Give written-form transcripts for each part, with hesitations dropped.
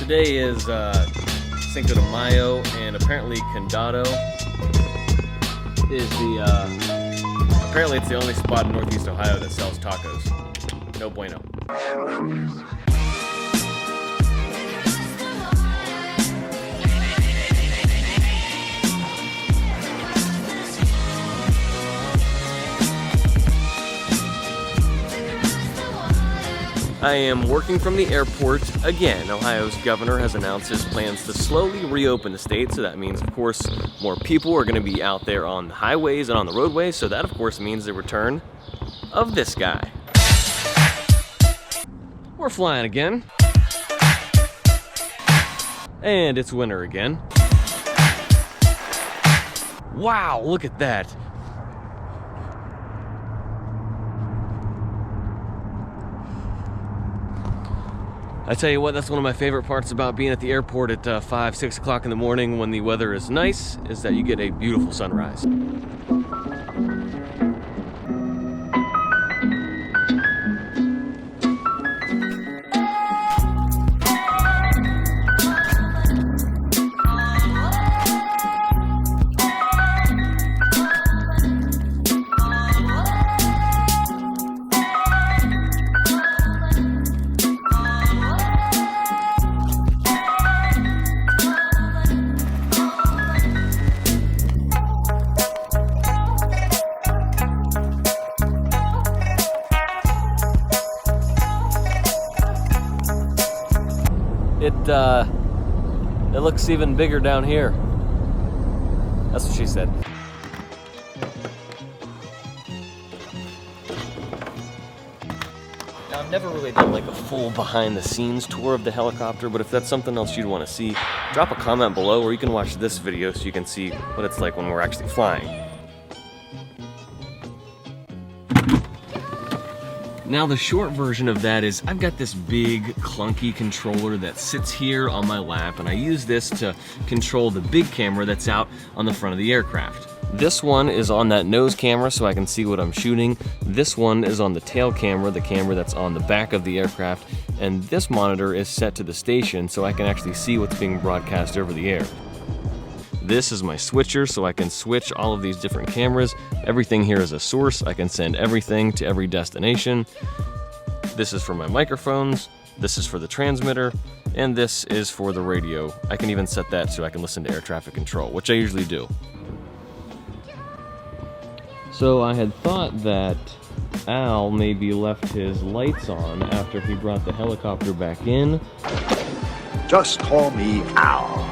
today is Cinco de Mayo, and apparently Condado is apparently it's the only spot in Northeast Ohio that sells tacos. No bueno. I am working from the airport again. Ohio's governor has announced his plans to slowly reopen the state, so that means, of course, more people are going to be out there on the highways and on the roadways, so that, of course, means the return of this guy. We're flying again. And it's winter again. Wow, look at that. I tell you what, that's one of my favorite parts about being at the airport at 5, 6 o'clock in the morning when the weather is nice, is that you get a beautiful sunrise. It looks even bigger down here. That's what she said. Now, I've never really done like a full behind the scenes tour of the helicopter, but if that's something else you'd want to see, drop a comment below, or you can watch this video so you can see what it's like when we're actually flying. Now the short version of that is I've got this big clunky controller that sits here on my lap, and I use this to control the big camera that's out on the front of the aircraft. This one is on that nose camera so I can see what I'm shooting. This one is on the tail camera, the camera that's on the back of the aircraft, and this monitor is set to the station so I can actually see what's being broadcast over the air. This is my switcher, so I can switch all of these different cameras. Everything here is a source. I can send everything to every destination. This is for my microphones. This is for the transmitter. And this is for the radio. I can even set that so I can listen to air traffic control, which I usually do. So I had thought that Al maybe left his lights on after he brought the helicopter back in. Just call me Al.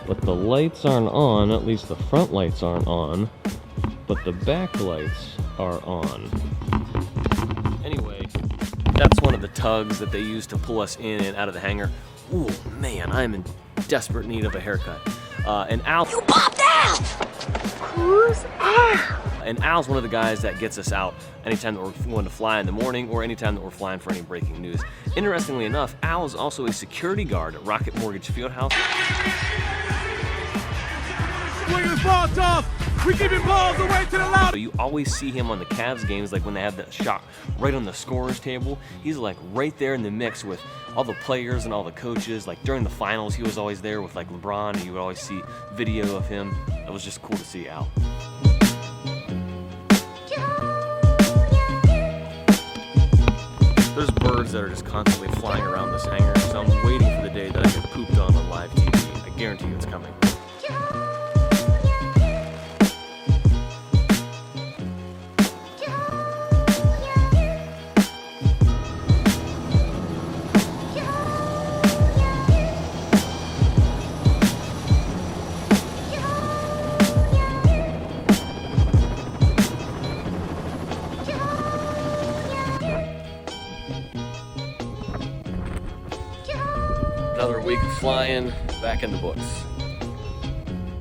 But the lights aren't on, at least the front lights aren't on, but the back lights are on. Anyway, that's one of the tugs that they use to pull us in and out of the hangar. Ooh, man, I'm in desperate need of a haircut. And Al... You popped out! Who's Al? And Al's one of the guys that gets us out anytime that we're going to fly in the morning or anytime that we're flying for any breaking news. Interestingly enough, Al is also a security guard at Rocket Mortgage Fieldhouse. Swinging the balls off! We keeping balls away to the left! So you always see him on the Cavs games, like when they have that shot right on the scorer's table. He's like right there in the mix with all the players and all the coaches. Like during the finals, he was always there with like LeBron, and you would always see video of him. It was just cool to see Al. There's birds that are just constantly flying around this hangar, so I'm waiting for the day that I get pooped on live TV. I guarantee you it's coming. Another week of flying, back in the books.